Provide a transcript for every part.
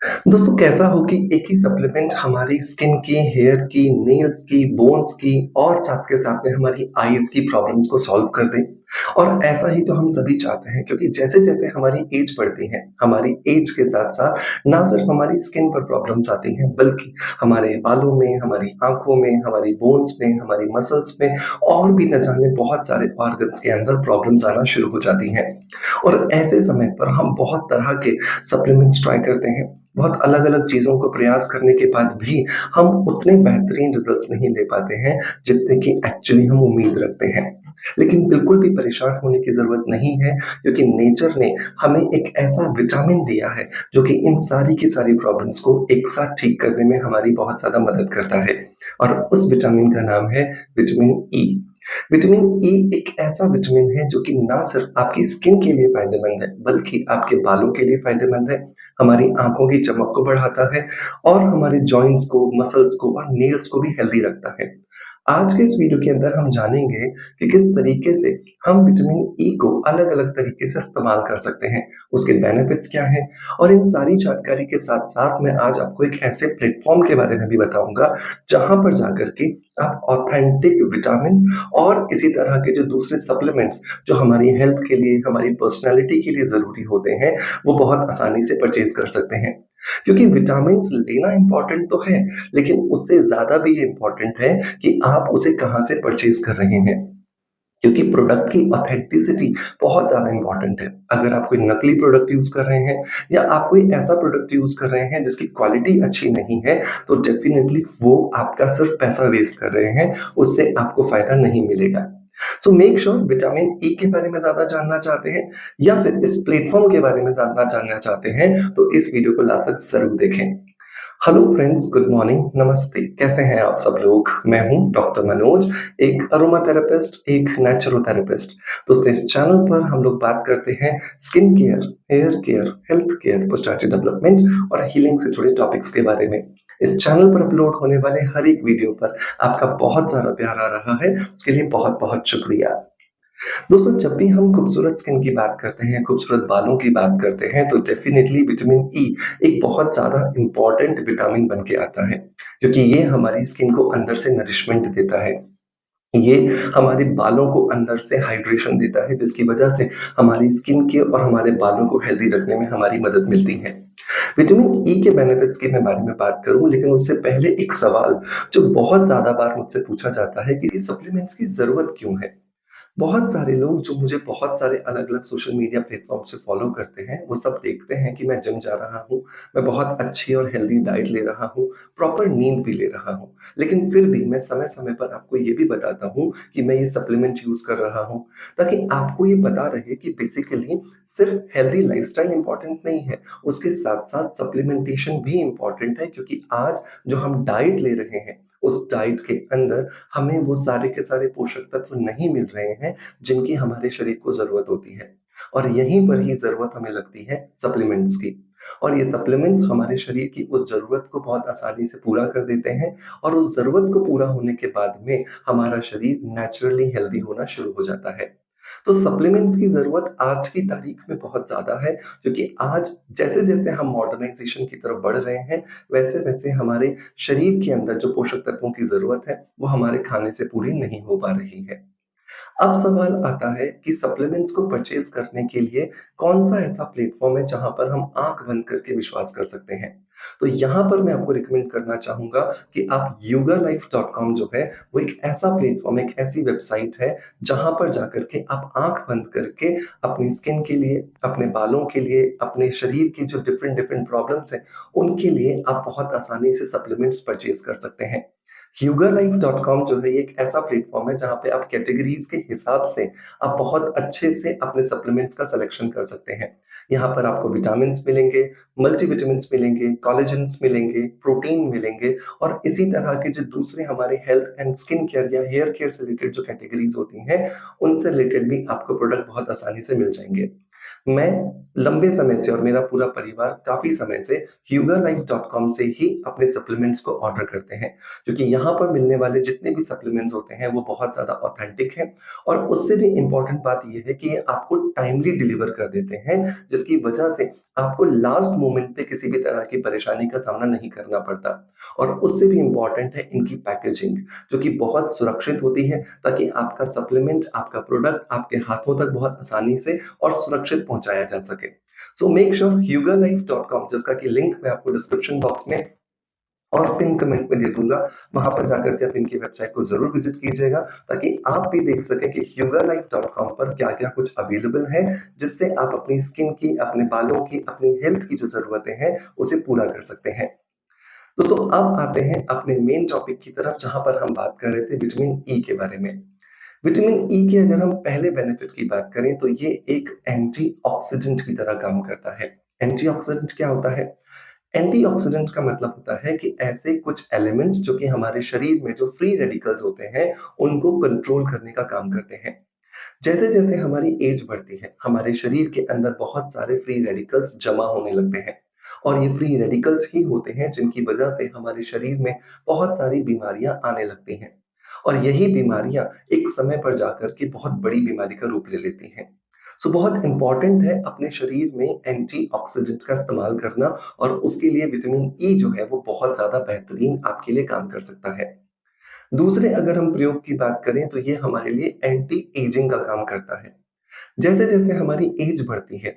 दोस्तों कैसा हो कि एक ही सप्लीमेंट हमारी स्किन की, हेयर की, नेल्स की, बोन्स की और साथ के साथ में हमारी आईज़ की प्रॉब्लम्स को सॉल्व कर दे। और ऐसा ही तो हम सभी चाहते हैं क्योंकि जैसे-जैसे हमारी एज बढ़ती है, हमारी एज के साथ-साथ ना सिर्फ हमारी स्किन पर प्रॉब्लम्स आती हैं बल्कि हमारे बालों में, हमारी आँखों में, हमारी बोन्स में, हमारी मसल्स में और भी न जाने बहुत सारे ऑर्गन्स के अंदर प्रॉब्लम्स आना शुरू हो जाती हैं। और ऐसे समय पर हम बहुत तरह के सप्लीमेंट्स ट्राई करते हैं। बहुत अलग-अलग चीज़ों को प्रयास करने के बाद भी हम उतने बेहतरीन रिज़ल्ट्स नहीं ले पाते हैं, जितने कि एक्चुअली हम उम्मीद रखते हैं। लेकिन बिल्कुल भी परेशान होने की ज़रूरत नहीं है, क्योंकि नेचर ने हमें एक ऐसा विटामिन दिया है, जो कि इन सारी की सारी प्रॉब्लम्स को एक साथ ठीक करने में हमारी बहुत ज़्यादा मदद करता है। और उस विटामिन का नाम है विटामिन ई। विटामिन ई एक ऐसा विटामिन है जो कि ना सिर्फ आपकी स्किन के लिए फ़ायदेमंद है, बल्कि आपके बालों के लिए फ़ायदेमंद है, हमारी आँखों की चमक को बढ़ाता है और हमारे जॉइंट्स को, मसल्स को और नेल्स को भी हेल्दी रखता है। आज के इस वीडियो के अंदर हम जानेंगे कि किस तरीके से हम विटामिन ई को अलग-अलग तरीके से इस्तेमाल कर सकते हैं, उसके बेनिफिट्स क्या हैं और इन सारी जानकारी के साथ-साथ मैं आज आपको एक ऐसे प्लेटफ़ॉर्म के बारे में भी बताऊँगा, जहाँ पर जाकर के आप ऑथेंटिक विटामिन्स और इसी तरह के जो दूसरे सप्लीमेंट्स जो हमारी हेल्थ के लिए, हमारी पर्सनैलिटी के लिए ज़रूरी होते हैं, वो बहुत आसानी से परचेज़ कर सकते हैं। क्योंकि विटामिन्स लेना इम्पोर्टेंट तो है, लेकिन उससे ज़्यादा भी ये इम्पोर्टेंट है कि आप उसे कहाँ से परचेज़ कर रहे हैं। क्योंकि प्रोडक्ट की ऑथेंटिसिटी बहुत ज़्यादा इम्पोर्टेंट है। अगर आप कोई नकली प्रोडक्ट यूज़ कर रहे हैं या आप कोई ऐसा प्रोडक्ट यूज़ कर रहे हैं जिसकी क्वालिटी अच्छी नहीं है, तो डेफ़िनिटली वो आपका सिर्फ़ पैसा वेस्ट कर रहे हैं, उससे आपको फ़ायदा नहीं मिलेगा। So make sure vitamin E के बारे में ज़्यादा जानना चाहते हैं या फिर इस प्लेटफ़ॉर्म के बारे में ज़्यादा जानना चाहते हैं, तो इस वीडियो को लास्ट तक ज़रूर देखें। हेलो फ्रेंड्स, गुड मॉर्निंग, नमस्ते। कैसे हैं आप सब लोग? मैं हूँ डॉक्टर मनोज, एक अरोमा थेरेपिस्ट, एक नेचुरोथेरेपिस्ट। दोस्तों इस चैनल पर हम लोग बात करते हैं skin care, hair care, health care, personality development और हीलिंग से जुड़े टॉपिक्स के बारे में। इस चैनल पर अपलोड होने वाले हर एक वीडियो पर आपका बहुत ज़्यादा प्यार आ रहा है, उसके लिए बहुत-बहुत शुक्रिया। दोस्तों जब भी हम खूबसूरत स्किन की बात करते हैं, खूबसूरत बालों की बात करते हैं, तो डेफ़िनेटली विटामिन ई एक बहुत ज़्यादा इम्पोर्टेंट विटामिन बन के आता है, क्योंकि ये हमारी स्किन को अंदर से नरिशमेंट देता है। ये हमारे बालों को अंदर से हाइड्रेशन देता है, जिसकी वजह से हमारी स्किन के और हमारे बालों को हेल्दी रखने में हमारी मदद मिलती है। विटामिन ई के बेनिफिट्स की मैं बारे में बात करूँ, लेकिन उससे पहले एक सवाल जो बहुत ज़्यादा बार मुझसे पूछा जाता है कि सप्लीमेंट्स की ज़रूरत क्यों है? बहुत सारे लोग जो मुझे बहुत सारे अलग-अलग सोशल मीडिया प्लेटफ़ॉर्म से फ़ॉलो करते हैं, वो सब देखते हैं कि मैं जिम जा रहा हूँ, मैं बहुत अच्छी और हेल्दी डाइट ले रहा हूँ, प्रॉपर नींद भी ले रहा हूँ। लेकिन फिर भी मैं समय-समय पर आपको ये भी बताता हूँ कि मैं ये सप्लीमेंट यूज़ कर रहा हूँ, ताकि आपको ये पता रहे कि बेसिकली सिर्फ़ हेल्दी लाइफ़स्टाइल इम्पोर्टेंट नहीं है, उसके साथ-साथ सप्लीमेंटेशन भी इम्पोर्टेंट है, क्योंकि आज जो हम डाइट ले रहे हैं, उस डाइट के अंदर हमें वो सारे के सारे पोषक तत्व नहीं मिल रहे हैं, जिनकी हमारे शरीर को ज़रूरत होती है। और यहीं पर ही ज़रूरत हमें लगती है सप्लीमेंट्स की। और ये सप्लीमेंट्स हमारे शरीर की उस ज़रूरत को बहुत आसानी से पूरा कर देते हैं और उस ज़रूरत को पूरा होने के बाद में हमारा शरीर नेचुरली हेल्दी होना शुरू हो जाता है। तो सप्लीमेंट्स की ज़रूरत आज की तारीख में बहुत ज़्यादा है, क्योंकि आज जैसे-जैसे हम मॉडर्नाइज़ेशन की तरफ बढ़ रहे हैं, वैसे-वैसे हमारे शरीर के अंदर जो पोषक तत्वों की ज़रूरत है, वो हमारे खाने से पूरी नहीं हो पा रही है। अब सवाल आता है कि सप्लीमेंट्स को परचेज़ करने के लिए कौन-सा ऐसा प्लेटफ़ॉर्म है जहाँ पर हम आँख बंद करके विश्वास कर सकते हैं? तो यहाँ पर मैं आपको रिकमेंड करना चाहूँगा कि आप yogalife.com जो है, वो एक ऐसा प्लेटफ़ॉर्म, एक ऐसी वेबसाइट है, जहाँ पर जाकर के आप आँख बंद करके अपनी स्किन के लिए, अपने बालों के लिए, अपने शरीर की जो डिफरेंट-डिफरेंट प्रॉब्लम्स हैं, उनके लिए आप बहुत आसानी से सप्लीमेंट्स परचेज़ कर सकते हैं। Hugalife.com जो है ये एक ऐसा प्लेटफ़ॉर्म है जहाँ पे आप कैटेगरीज़ के हिसाब से आप बहुत अच्छे से अपने सप्लीमेंट्स का सिलेक्शन कर सकते हैं। यहाँ पर आपको विटामिन्स मिलेंगे, मल्टीविटामिन्स मिलेंगे, कोलेजन्स मिलेंगे, प्रोटीन मिलेंगे और इसी तरह के जो दूसरे हमारे हेल्थ एंड स्किन केयर या हेयर केयर से रिलेटेड जो कैटेगरीज़ होती हैं, उनसे रिलेटेड भी आपको प्रोडक्ट बहुत आसानी से मिल जाएँगे। मैं लंबे समय से और मेरा पूरा परिवार काफ़ी समय से HugerLife.com से ही अपने सप्लीमेंट्स को ऑर्डर करते हैं, क्योंकि यहाँ पर मिलने वाले जितने भी सप्लीमेंट्स होते हैं, वो बहुत ज़्यादा ऑथेंटिक हैं और उससे भी इम्पोर्टेंट बात ये है कि ये आपको टाइमली डिलीवर कर देते हैं, जिसकी वजह से आपको लास्ट मोमेंट पे किसी भी तरह की परेशानी का सामना नहीं करना पड़ता। और उससे भी इम्पोर्टेंट है इनकी पैकेजिंग, जो कि बहुत सुरक्षित होती है, ताकि आपका सप्लीमेंट, आपका प्रोडक्ट आपके हाथों तक बहुत आसानी से और सुरक्षित पहुंचाया जा सके। सो मेक श्योर HugerLife.com, जिसका कि लिंक मैं आपको डिस्क्रिप्शन बॉक्स में और पिन कमेंट में दे दूंगा, वहां पर जाकर के आप इनकी वेबसाइट को जरूर विजिट कीजिएगा, ताकि आप भी देख सकें कि HugerLife.com पर क्या क्या कुछ अवेलेबल है, जिससे आप अपनी स्किन की, अपने बालों की, अपनी हेल्थ की जो जरूरतें हैं उसे पूरा कर सकते हैं। दोस्तों, अब आते हैं अपने मेन टॉपिक की तरफ, जहां पर हम बात कर रहे थे विटामिन ई के बारे में। विटामिन ई के अगर हम पहले बेनिफिट की बात करें तो ये एक एंटीऑक्सीडेंट की तरह काम करता है। एंटीऑक्सीडेंट क्या होता है? एंटीऑक्सीडेंट का मतलब होता है कि ऐसे कुछ एलिमेंट्स जो कि हमारे शरीर में जो फ्री रेडिकल्स होते हैं, उनको कंट्रोल करने का काम करते हैं। जैसे-जैसे हमारी एज बढ़ती है, हमारे शरीर के अंदर बहुत सारे फ्री रेडिकल्स जमा होने लगते हैं और ये फ्री रेडिकल्स ही होते हैं जिनकी वजह से हमारे शरीर में बहुत सारी बीमारियां आने लगती हैं। और यही बीमारियां एक समय पर जाकर के बहुत बड़ी बीमारी का रूप ले लेती हैं। सो बहुत इंपॉर्टेंट है अपने शरीर में एंटीऑक्सीडेंट का इस्तेमाल करना, और उसके लिए विटामिन ई जो है वो बहुत ज्यादा बेहतरीन आपके लिए काम कर सकता है। दूसरे अगर हम प्रयोग की बात करें तो ये हमारे लिए एंटी एजिंग का काम करता है। जैसे-जैसे हमारी एज बढ़ती है,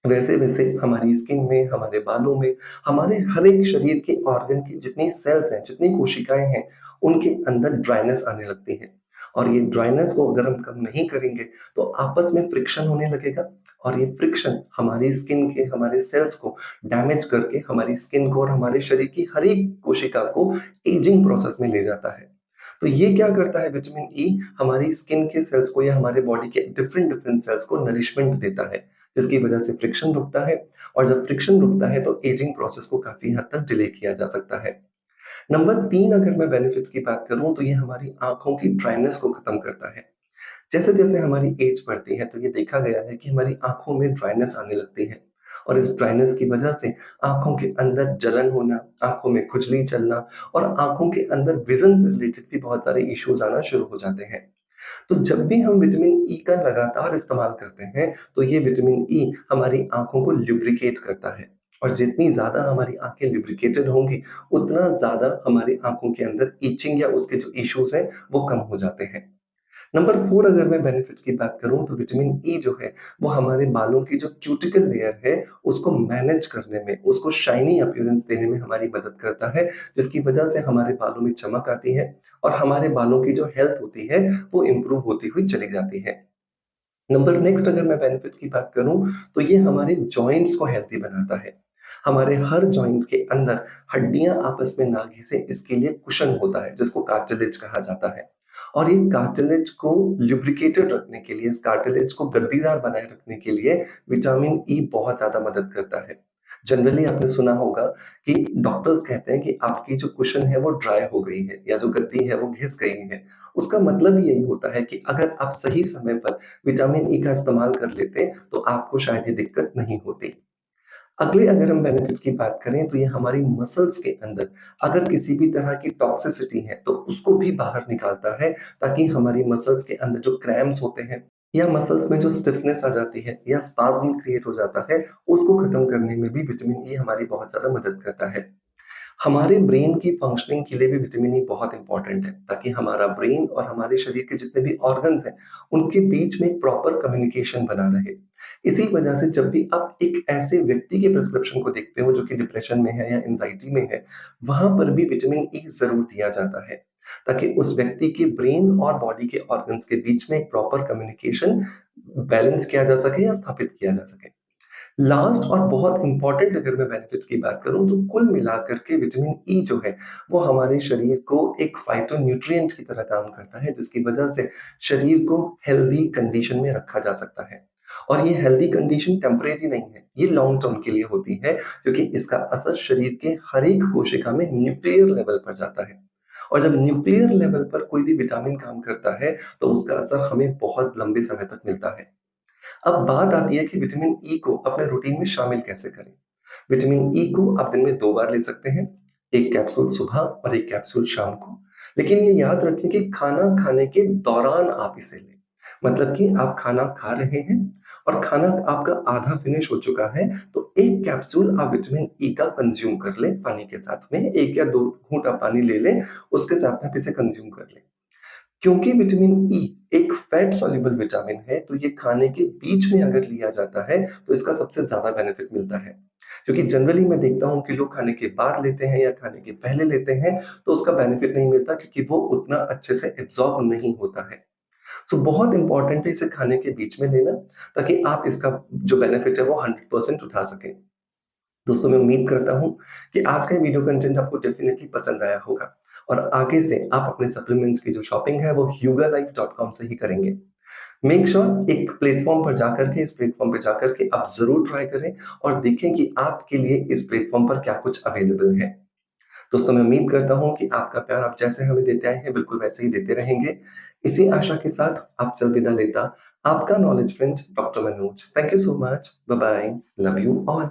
वैसे-वैसे हमारी स्किन में, हमारे बालों में, हमारे हर एक शरीर के ऑर्गन की जितनी सेल्स हैं, जितनी कोशिकाएँ हैं, उनके अंदर ड्राइनेस आने लगती है। और ये ड्राइनेस को अगर हम कम नहीं करेंगे, तो आपस में फ्रिक्शन होने लगेगा और ये फ्रिक्शन हमारी स्किन के, हमारे सेल्स को डैमेज करके हमारी स्किन को और हमारे शरीर की हर एक कोशिका को एजिंग प्रोसेस में ले जाता है। तो ये क्या करता है विटामिन ई? हमारी स्किन के सेल्स को या हमारे बॉडी के डिफरेंट डिफरेंट सेल्स को नरिशमेंट देता है, जिसकी वजह से फ्रिक्शन रुकता है। और जब फ्रिक्शन रुकता है तो एजिंग प्रोसेस को काफी हद तक डिले किया जा सकता है। नंबर 3 अगर मैं बेनिफिट की बात करूँ तो ये हमारी आँखों की ड्राइनेस को खत्म करता है। जैसे-जैसे हमारी एज बढ़ती है तो ये देखा गया है कि हमारी आँखों में ड्राइनेस आने लगती है और इस ड्राइनेस की वजह से आँखों के अंदर जलन होना, आँखों में खुजली चलना और आँखों के अंदर विज़न से रिलेटेड भी बहुत सारे इश्यूज़ आना शुरू हो जाते हैं। तो जब भी हम विटामिन ई का लगातार इस्तेमाल करते हैं, तो ये विटामिन ई हमारी आँखों को लुब्रिकेट करता है और जितनी ज़्यादा हमारी आँखें लुब्रिकेटेड होंगी, उतना ज़्यादा हमारी आँखों के अंदर इचिंग या उसके जो इश्यूज़ हैं, वो कम हो जाते हैं। नंबर 4 अगर मैं बेनिफिट की बात करूँ तो विटामिन ई जो है, वो हमारे बालों की जो क्यूटिकल लेयर है, उसको मैनेज करने में, उसको शाइनी अपीयरेंस देने में हमारी मदद करता है, जिसकी वजह से हमारे बालों में चमक आती है और हमारे बालों की जो हेल्थ होती है, वो इम्प्रूव होती हुई चली जाती है। नंबर नेक्स्ट अगर मैं बेनिफिट की बात करूँ, तो ये हमारे जॉइंट्स को हेल्दी बनाता है। हमारे हर जॉइंट के अंदर हड्डियाँ आपस में ना घिसे, इसके लिए कुशन होता है, जिसको कार्टिलेज कहा जाता है। और ये कार्टिलेज को लुब्रिकेटेड रखने के लिए, इस कार्टिलेज को गद्दीदार बनाए रखने के लिए विटामिन ई बहुत ज़्यादा मदद करता है। जनरली आपने सुना होगा कि डॉक्टर्स कहते हैं कि आपकी जो कुशन है वो ड्राई हो गई है या जो गद्दी है वो घिस गई है। उसका मतलब ही यही होता है कि अगर आप सही समय पर विटामिन ई का इस्तेमाल कर लेते, तो आपको शायद ये दिक्कत नहीं होती। अगले अगर हम बेनिफिट की बात करें तो ये हमारी मसल्स के अंदर अगर किसी भी तरह की टॉक्सिसिटी है तो उसको भी बाहर निकालता है, ताकि हमारी मसल्स के अंदर जो क्रैम्प्स होते हैं या मसल्स में जो स्टिफनेस आ जाती है या स्पाज़्म क्रिएट हो जाता है, उसको खत्म करने में भी विटामिन ई हमारी बहुत ज़्यादा मदद करता है। हमारे ब्रेन की फंक्शनिंग के लिए भी विटामिन ई बहुत इंपॉर्टेंट है, ताकि हमारा ब्रेन और हमारे शरीर के जितने भी ऑर्गन्स हैं, उनके बीच में एक प्रॉपर कम्युनिकेशन बना रहे। इसी वजह से जब भी आप एक ऐसे व्यक्ति के प्रिस्क्रिप्शन को देखते हो जो कि डिप्रेशन में है या एंजाइटी में है, वहां पर भी विटामिन ई जरूर दिया जाता है, ताकि उस व्यक्ति के ब्रेन और बॉडी के ऑर्गन्स के बीच में एक प्रॉपर कम्युनिकेशन बैलेंस किया जा सके या स्थापित किया जा सके। लास्ट और बहुत इंपॉर्टेंट अगर मैं बेनिफिट की बात करूं तो कुल मिलाकर के विटामिन ई जो है, वो हमारे शरीर को एक फाइटोन्यूट्रिएंट की तरह काम करता है, जिसकी वजह से शरीर को हेल्दी कंडीशन में रखा जा सकता है। और ये हेल्दी कंडीशन टेम्परेरी नहीं है, ये लॉन्ग टर्म के लिए होती है, क्योंकि इसका असर शरीर के हर एक कोशिका में न्यूक्लियर लेवल पर जाता है। और जब न्यूक्लियर लेवल पर कोई भी विटामिन काम करता है, तो उसका असर हमें बहुत लंबे समय तक मिलता है। अब बात आती है कि विटामिन ई को अपने रूटीन में शामिल कैसे करें। विटामिन ई को आप दिन में 2 बार ले सकते हैं, 1 कैप्सूल सुबह और 1 कैप्सूल शाम को। लेकिन ये याद रखें कि खाना खाने के दौरान आप इसे लें। मतलब कि आप खाना खा रहे हैं और खाना आपका आधा फिनिश हो चुका है, तो 1 कैप्सूल आप विटामिन ई का कंज़्यूम कर लें पानी के साथ में, 1 या 2 घूँट आप पानी ले लें, उसके साथ में आप इसे कंज़्यूम कर लें। क्योंकि विटामिन ई एक फैट सॉल्युबल विटामिन है, तो ये खाने के बीच में अगर लिया जाता है, तो इसका सबसे ज़्यादा बेनिफिट मिलता है। क्योंकि जनरली मैं देखता हूँ कि लोग खाने के बाद लेते हैं या खाने के पहले लेते हैं, तो उसका बेनिफिट नहीं मिलता क्योंकि वो उतना अच्छे से एब्ज़ॉर्ब नहीं होता है। सो बहुत इम्पोर्टेंट है इसे खाने के बीच में लेना, ताकि आप इसका जो बेनिफिट है वो 100% उठा सकें। दोस्तों मैं उम्मीद करता हूँ कि आज का ये वीडियो कंटेंट आपको डेफिनिटली पसंद आया होगा और आगे से आप अपने सप्लीमेंट्स की जो शॉपिंग है वो hugalife.com से ही करेंगे। मेक श्योर एक प्लेटफ़ॉर्म पर जाकर के इस प्लेटफ़ॉर्म पे जाकर के आप ज़रूर ट्राई करें और देखें कि आपके लिए इस प्लेटफ़ॉर्म पर क्या कुछ अवेलेबल है। दोस्तों मैं उम्मीद करता हूँ कि आपका प्यार आप जैसे हमें देते आए हैं बिल्कुल वैसे ही देते रहेंगे। इसी आशा के साथ आपसे अलविदा लेता आपका knowledge friend doctor Manoj. Thank you so much. Bye bye. Love you all.